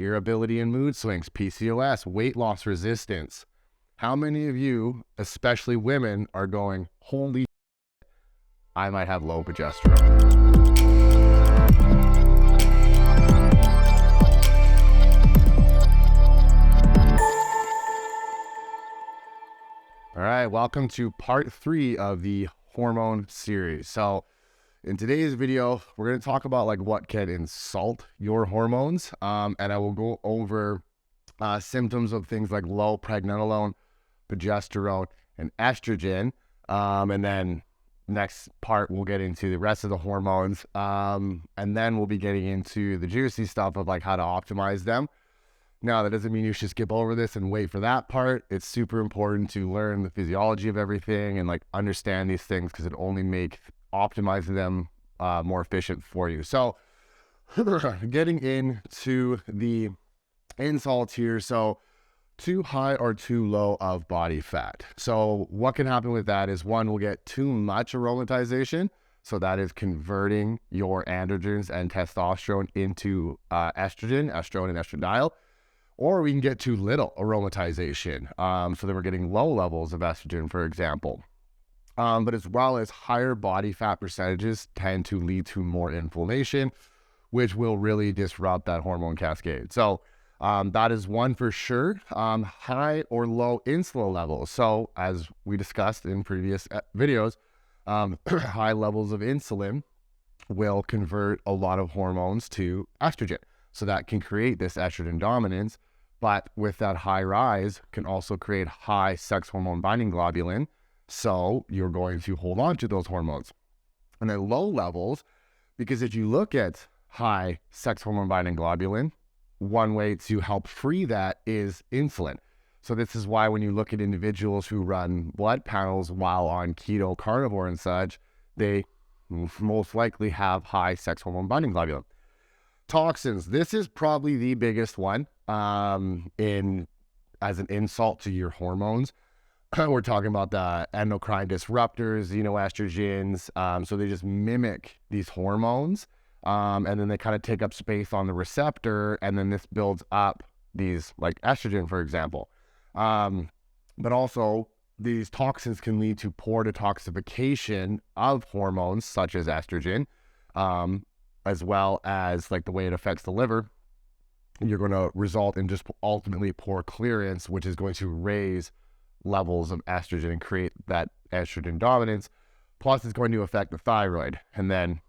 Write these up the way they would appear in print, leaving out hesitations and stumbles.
irritability and mood swings, PCOS, weight loss resistance. How many of you, especially women, are going, holy, I might have low progesterone? All right, welcome to part 3 of the hormone series. So in today's video, we're going to talk about like what can insult your hormones, and I will go over symptoms of things like low pregnenolone, progesterone, and estrogen, and then next part we'll get into the rest of the hormones, and then we'll be getting into the juicy stuff of like how to optimize them. Now, that doesn't mean you should skip over this and wait for that part. It's super important to learn the physiology of everything and like understand these things, because it only makes optimizing them more efficient for you. So getting into the insults here. So too high or too low of body fat. So what can happen with that is, one, we'll get too much aromatization. So that is converting your androgens and testosterone into estrogen and estradiol. Or we can get too little aromatization, so that we're getting low levels of estrogen, for example. But as well as higher body fat percentages tend to lead to more inflammation, which will really disrupt that hormone cascade. So that is one for sure. High or low insulin levels. So as we discussed in previous videos, high levels of insulin will convert a lot of hormones to estrogen. So that can create this estrogen dominance. But with that high rise can also create high sex hormone binding globulin. So you're going to hold on to those hormones. And then low levels, because if you look at high sex hormone binding globulin, one way to help free that is insulin. So this is why when you look at individuals who run blood panels while on keto, carnivore and such, they most likely have high sex hormone binding globulin. Toxins, this is probably the biggest one as an insult to your hormones. We're talking about the endocrine disruptors, xenoestrogens. So they just mimic these hormones, and then they kind of take up space on the receptor, and then this builds up these, like estrogen, for example. But also, these toxins can lead to poor detoxification of hormones such as estrogen, as well as like the way it affects the liver. You're going to result in just ultimately poor clearance, which is going to raise levels of estrogen and create that estrogen dominance. Plus, it's going to affect the thyroid. And then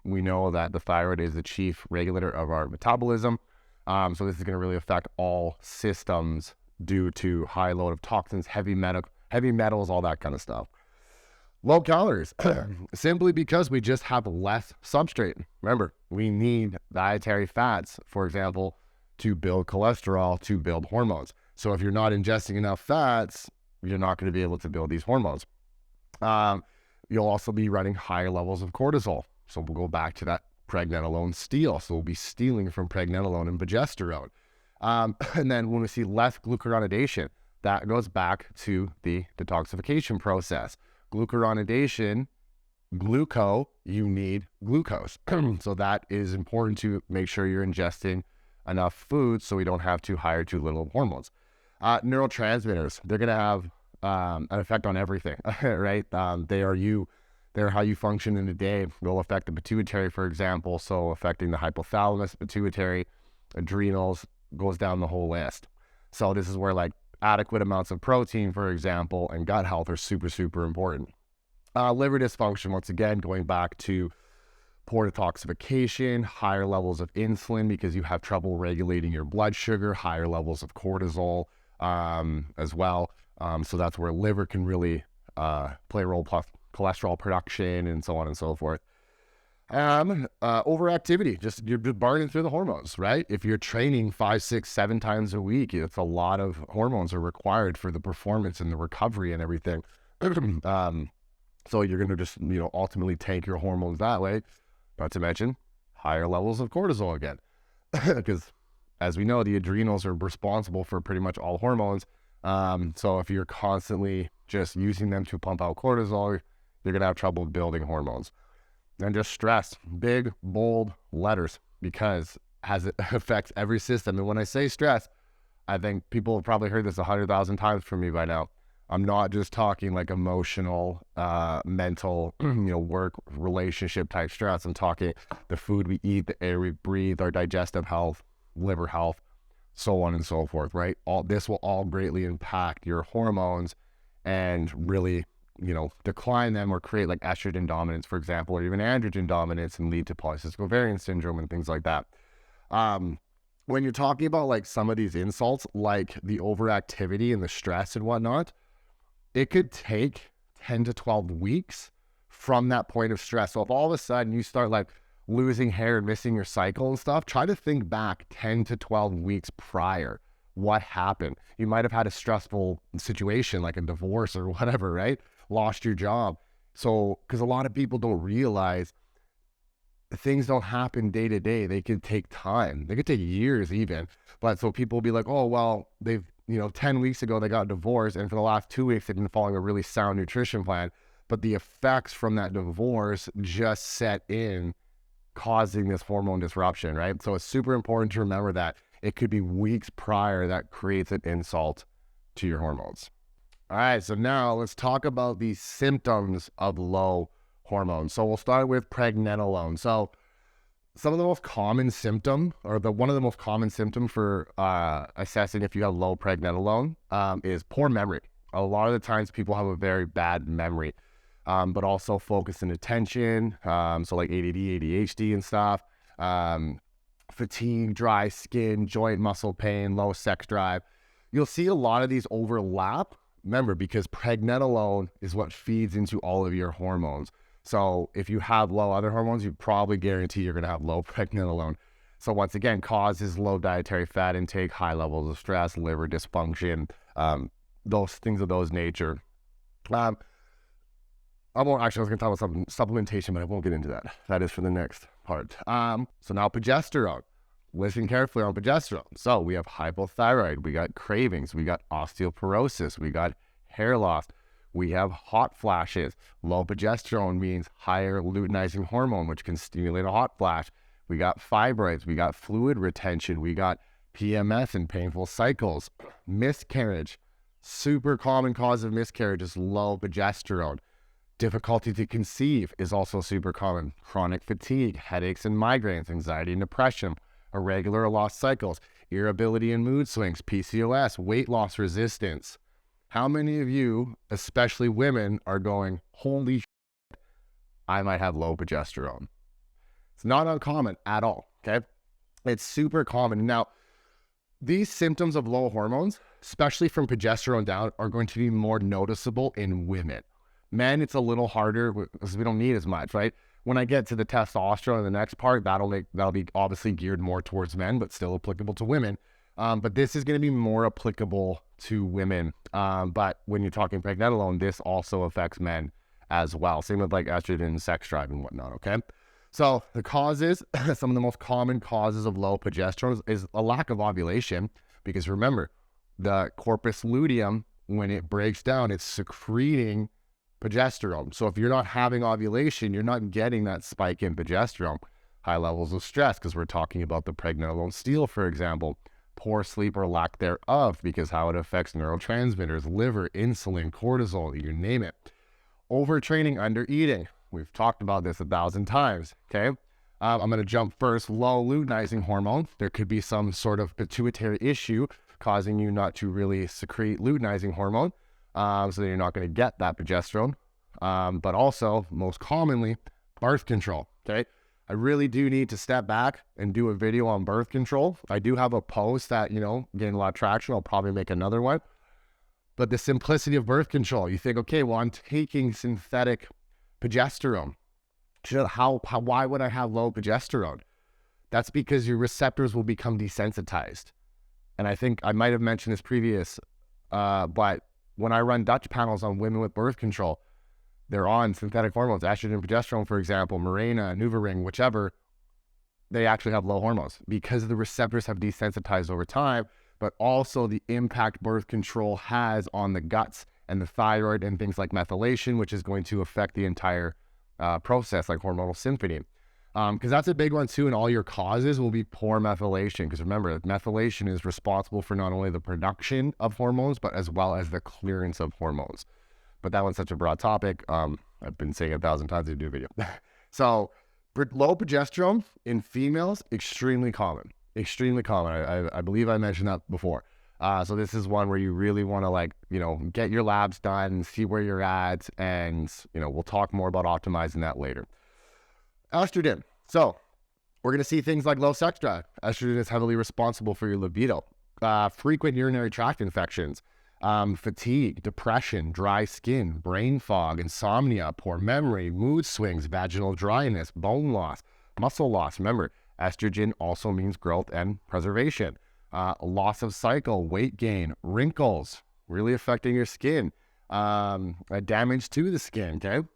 we know that the thyroid is the chief regulator of our metabolism. So this is going to really affect all systems due to high load of toxins, heavy metals, all that kind of stuff. Low calories, simply because we just have less substrate. Remember, we need dietary fats, for example, to build cholesterol, to build hormones. So if you're not ingesting enough fats, you're not going to be able to build these hormones. You'll also be running higher levels of cortisol. So we'll go back to that pregnenolone steal. So we'll be stealing from pregnenolone and progesterone. And then when we see less glucuronidation, that goes back to the detoxification process. Glucuronidation, you need glucose. So that is important to make sure you're ingesting enough food so we don't have too high or too little hormones. Neurotransmitters, they're going to have an effect on everything, right? They're how you function in the day. They'll affect the pituitary, for example, so affecting the hypothalamus, pituitary, adrenals, goes down the whole list. So this is where like adequate amounts of protein, for example, and gut health are super, super important. Liver dysfunction, once again, going back to poor detoxification, higher levels of insulin because you have trouble regulating your blood sugar, higher levels of cortisol as well. So that's where liver can really play a role, plus cholesterol production and so on and so forth. Overactivity, you're just burning through the hormones, right? If you're training 5, 6, 7 times a week, it's a lot of hormones are required for the performance and the recovery and everything. So you're going to just, ultimately tank your hormones that way. Not to mention higher levels of cortisol again, because as we know, the adrenals are responsible for pretty much all hormones. So if you're constantly just using them to pump out cortisol, you're going to have trouble building hormones. And just stress, big, bold letters, because it affects every system. And when I say stress, I think people have probably heard this 100,000 times from me by now. I'm not just talking like emotional, mental, work, relationship type stress. I'm talking the food we eat, the air we breathe, our digestive health, liver health, so on and so forth, right? This will all greatly impact your hormones and really, decline them or create like estrogen dominance, for example, or even androgen dominance and lead to polycystic ovarian syndrome and things like that. When you're talking about like some of these insults, like the overactivity and the stress and whatnot, it could take 10 to 12 weeks from that point of stress. So if all of a sudden you start like losing hair and missing your cycle and stuff, try to think back 10 to 12 weeks prior. What happened? You might have had a stressful situation like a divorce or whatever, right? Lost your job. So, because a lot of people don't realize things don't happen day to day. They could take time. They could take years even. But so people will be like, oh, well, 10 weeks ago they got divorced, and for the last 2 weeks they've been following a really sound nutrition plan. But the effects from that divorce just set in, causing this hormone disruption, right? So it's super important to remember that it could be weeks prior that creates an insult to your hormones. All right, so now let's talk about the symptoms of low hormones. So we'll start with pregnenolone. So some of the most common symptom, or one of the most common symptom for assessing if you have low pregnenolone is poor memory. A lot of the times people have a very bad memory, but also focus and attention. So like ADD, ADHD and stuff. Fatigue, dry skin, joint muscle pain, low sex drive. You'll see a lot of these overlap. Remember, because pregnenolone is what feeds into all of your hormones. So if you have low other hormones, you probably guarantee you're going to have low pregnenolone. So once again, causes low dietary fat intake, high levels of stress, liver dysfunction, those things of those nature. I was going to talk about supplementation, but I won't get into that. That is for the next part. So now progesterone. Listen carefully on progesterone. So we have hypothyroid, we got cravings, we got osteoporosis, we got hair loss, we have hot flashes. Low progesterone means higher luteinizing hormone, which can stimulate a hot flash. We got fibroids, we got fluid retention, we got PMS and painful cycles. Miscarriage, super common cause of miscarriage is low progesterone. Difficulty to conceive is also super common. Chronic fatigue, headaches and migraines, anxiety and depression, irregular or lost cycles, irritability and mood swings, PCOS, weight loss resistance. How many of you, especially women, are going, holy shit, I might have low progesterone? It's not uncommon at all, okay? It's super common. Now, these symptoms of low hormones, especially from progesterone down, are going to be more noticeable in women. Men, it's a little harder because we don't need as much, right? When I get to the testosterone in the next part, that'll be obviously geared more towards men, but still applicable to women. But this is going to be more applicable to women. But when you're talking pregnenolone, this also affects men as well. Same with like estrogen, sex drive and whatnot, okay? So the causes, some of the most common causes of low progesterone is a lack of ovulation, because remember, the corpus luteum, when it breaks down, it's secreting progesterone. So if you're not having ovulation, you're not getting that spike in progesterone. High levels of stress, because we're talking about the pregnenolone steal, for example. Poor sleep or lack thereof, because how it affects neurotransmitters, liver, insulin, cortisol, you name it. Overtraining, undereating. We've talked about this 1,000 times, okay? I'm going to jump first. Low luteinizing hormone. There could be some sort of pituitary issue causing you not to really secrete luteinizing hormone. So that you're not going to get that progesterone. But also, most commonly, birth control, okay? I really do need to step back and do a video on birth control. I do have a post that, getting a lot of traction. I'll probably make another one. But the simplicity of birth control, you think, okay, well, I'm taking synthetic progesterone. Why would I have low progesterone? That's because your receptors will become desensitized. And I think I might have mentioned this previous, but when I run Dutch panels on women with birth control, they're on synthetic hormones, estrogen, progesterone, for example, Mirena, NuvaRing, whichever, they actually have low hormones because the receptors have desensitized over time, but also the impact birth control has on the guts and the thyroid and things like methylation, which is going to affect the entire process, like hormonal symphony. Because that's a big one too, and all your causes will be poor methylation. Because remember, methylation is responsible for not only the production of hormones, but as well as the clearance of hormones. But that one's such a broad topic. I've been saying it 1,000 times to do a video. So low progesterone in females, extremely common. Extremely common. I believe I mentioned that before. So this is one where you really want to get your labs done, see where you're at, and we'll talk more about optimizing that later. Estrogen. So we're going to see things like low sex drive. Estrogen is heavily responsible for your libido, frequent urinary tract infections, fatigue, depression, dry skin, brain fog, insomnia, poor memory, mood swings, vaginal dryness, bone loss, muscle loss. Remember, estrogen also means growth and preservation. Loss of cycle, weight gain, wrinkles, really affecting your skin, damage to the skin, okay?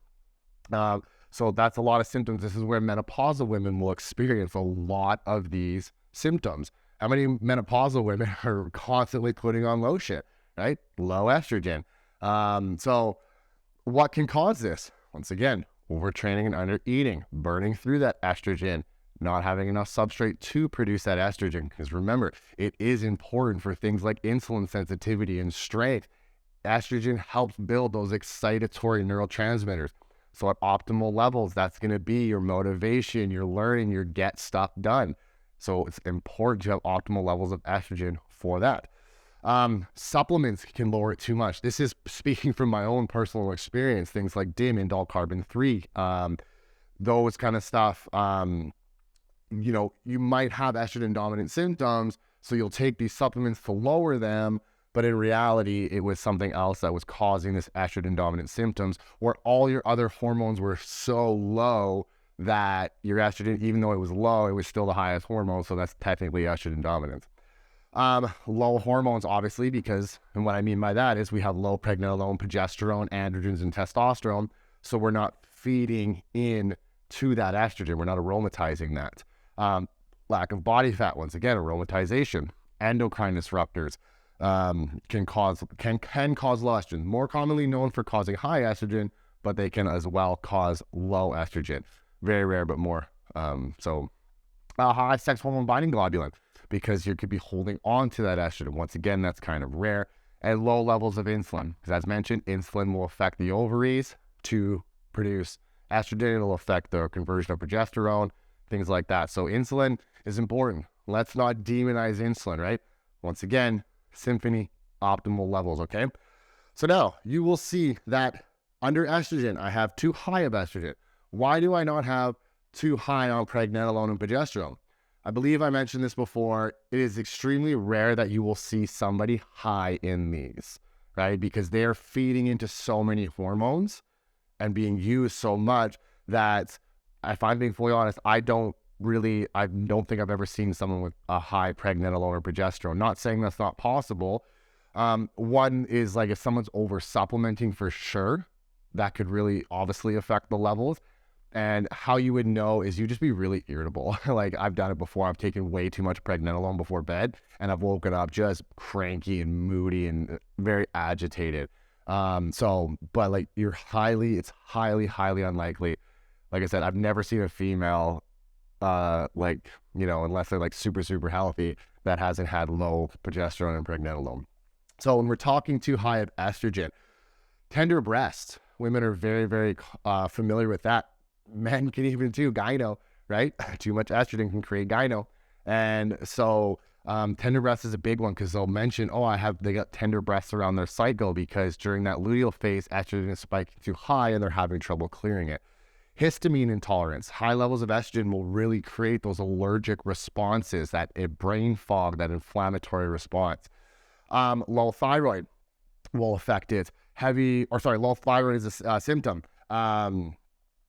So that's a lot of symptoms. This is where menopausal women will experience a lot of these symptoms. How many menopausal women are constantly putting on low shit, right? Low estrogen. So what can cause this? Once again, overtraining and undereating, burning through that estrogen, not having enough substrate to produce that estrogen. Because remember, it is important for things like insulin sensitivity and strength. Estrogen helps build those excitatory neurotransmitters. So at optimal levels, that's going to be your motivation, your learning, your get stuff done. So it's important to have optimal levels of estrogen for that. Supplements can lower it too much. This is speaking from my own personal experience, things like DIM, indole carbon 3, those kind of stuff. You might have estrogen dominant symptoms, so you'll take these supplements to lower them, but in reality, it was something else that was causing this estrogen dominant symptoms, where all your other hormones were so low that your estrogen, even though it was low, it was still the highest hormone, so that's technically estrogen dominance. Low hormones, obviously, because, and what I mean by that is we have low pregnenolone, progesterone, androgens, and testosterone, so we're not feeding in to that estrogen. We're not aromatizing that. Lack of body fat, once again, aromatization. Endocrine disruptors can cause low estrogen, more commonly known for causing high estrogen, but they can as well cause low estrogen. Very rare, but more. High sex hormone binding globulin, because you could be holding on to that estrogen. Once again, that's kind of rare. And low levels of insulin, because as mentioned, insulin will affect the ovaries to produce estrogen. It'll affect the conversion of progesterone, things like that. So insulin is important. Let's not demonize insulin, right? Once again, symphony, optimal levels, okay? So now you will see that under estrogen, I have too high of estrogen. Why do I not have too high on pregnenolone and progesterone? I believe I mentioned this before. It is extremely rare that you will see somebody high in these, right? Because they're feeding into so many hormones and being used so much that, if I'm being fully honest, I don't think I've ever seen someone with a high pregnenolone or progesterone. Not saying that's not possible. One is like if someone's over supplementing, for sure, that could really obviously affect the levels. And how you would know is you just be really irritable. Like I've done it before. I've taken way too much pregnenolone before bed, and I've woken up just cranky and moody and very agitated. But like it's highly, highly unlikely. Like I said, I've never seen a female, unless they're like super, super healthy, that hasn't had low progesterone and pregnenolone. So when we're talking too high of estrogen, tender breasts, women are very, very familiar with that. Men can even do gyno, right? Too much estrogen can create gyno. And so tender breasts is a big one, because they'll mention, they got tender breasts around their cycle because during that luteal phase, estrogen is spiking too high and they're having trouble clearing it. Histamine intolerance, high levels of estrogen will really create those allergic responses, that brain fog, that inflammatory response. Low thyroid will affect it. Low thyroid is a symptom.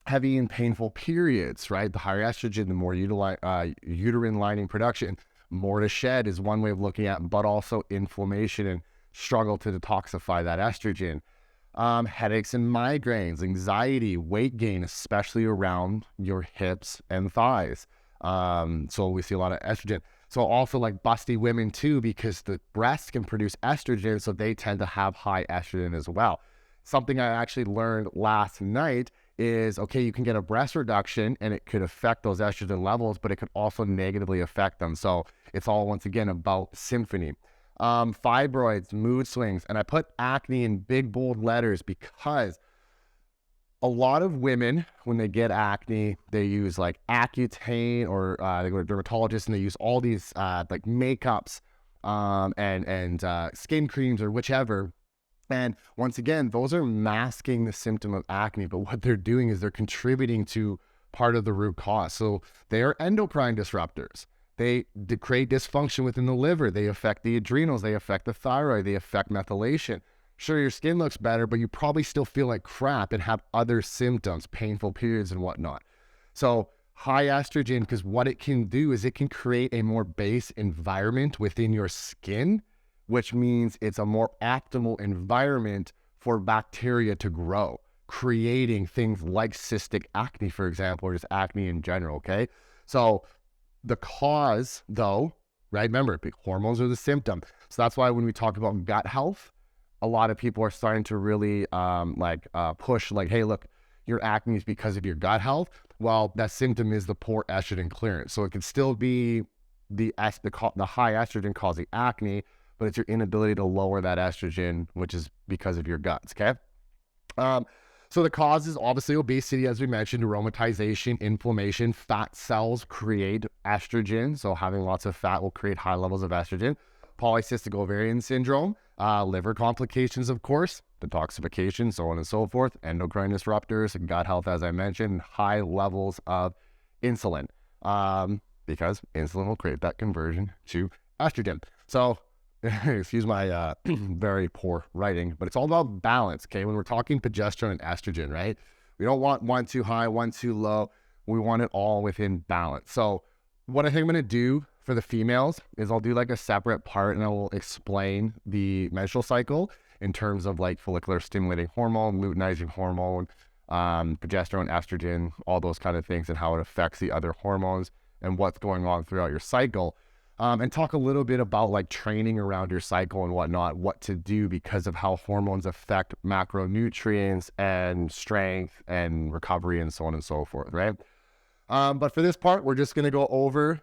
Heavy and painful periods, right? The higher estrogen, the more uterine lining production. More to shed is one way of looking at, but also inflammation and struggle to detoxify that estrogen. Headaches and migraines, anxiety, weight gain, especially around your hips and thighs. So we see a lot of estrogen. So also like busty women too, because the breasts can produce estrogen, so they tend to have high estrogen as well. Something I actually learned last night is, okay, you can get a breast reduction and it could affect those estrogen levels, but it could also negatively affect them. So it's all, once again, about symphony. Fibroids, mood swings, and I put acne in big, bold letters because a lot of women, when they get acne, they use like Accutane, or they go to dermatologists and they use all these like makeups and skin creams or whichever. And once again, those are masking the symptom of acne, but what they're doing is they're contributing to part of the root cause. So they are endocrine disruptors. They create dysfunction within the liver. They affect the adrenals. They affect the thyroid. They affect methylation. Sure, your skin looks better, but you probably still feel like crap and have other symptoms, painful periods and whatnot. So high estrogen, because what it can do is it can create a more base environment within your skin, which means it's a more optimal environment for bacteria to grow, creating things like cystic acne, for example, or just acne in general, okay? So the cause, though, right? Remember, hormones are the symptom. So that's why when we talk about gut health, a lot of people are starting to really push like, hey, look, your acne is because of your gut health. Well, that symptom is the poor estrogen clearance. So it could still be the high estrogen causing acne, but it's your inability to lower that estrogen, which is because of your guts, okay? So the causes, obviously, obesity, as we mentioned, aromatization, inflammation. Fat cells create estrogen, so having lots of fat will create high levels of estrogen. Polycystic ovarian syndrome, liver complications, of course, detoxification, so on and so forth, endocrine disruptors, gut health, as I mentioned, high levels of insulin, because insulin will create that conversion to estrogen. So, excuse my very poor writing, but it's all about balance, okay? When we're talking progesterone and estrogen, right? We don't want one too high, one too low. We want it all within balance. So what I think I'm going to do for the females is I'll do like a separate part and I will explain the menstrual cycle in terms of like follicular stimulating hormone, luteinizing hormone, progesterone, estrogen, all those kind of things, and how it affects the other hormones and what's going on throughout your cycle. And talk a little bit about like training around your cycle and whatnot, what to do because of how hormones affect macronutrients and strength and recovery and so on and so forth, right? But for this part, we're just going to go over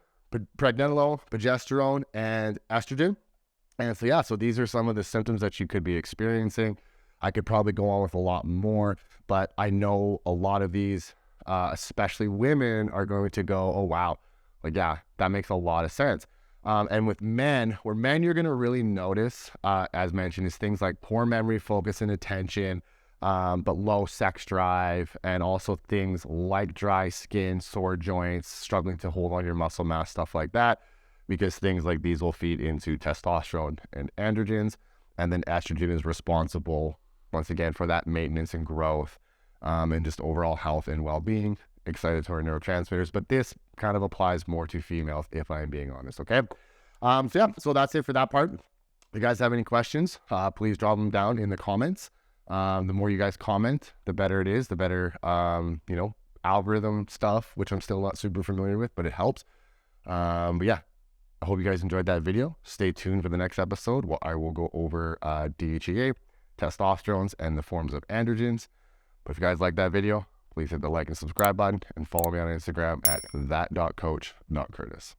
pregnenolone, progesterone, and estrogen. And so, yeah, so these are some of the symptoms that you could be experiencing. I could probably go on with a lot more, but I know a lot of these, especially women, are going to go, oh, wow, like, yeah, that makes a lot of sense. And with men, where men you're going to really notice, as mentioned, is things like poor memory, focus, and attention, but low sex drive, and also things like dry skin, sore joints, struggling to hold on your muscle mass, stuff like that, because things like these will feed into testosterone and androgens, and then estrogen is responsible, once again, for that maintenance and growth, and just overall health and well-being, excitatory neurotransmitters. But this kind of applies more to females, if I'm being honest, okay? So that's it for that part. If you guys have any questions, please drop them down in the comments. The more you guys comment, the better it is, the better, algorithm stuff, which I'm still not super familiar with, but it helps. But yeah, I hope you guys enjoyed that video. Stay tuned for the next episode where I will go over DHEA, testosterones, and the forms of androgens. But if you guys like that video, please hit the like and subscribe button and follow me on Instagram at that.coach.curtis.